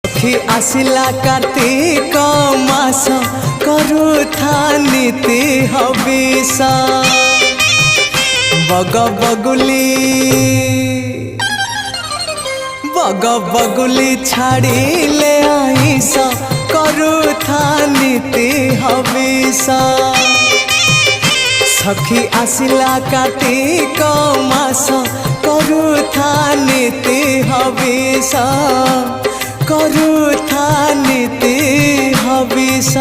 सखी आसिला कार्तिक मास करुथा नीति हविष bug बगुली छाड़िले ice करुथा नीति हविष सखी आसिला कार्तिक मास करुथा नीति हविष करुथा नीति हविष।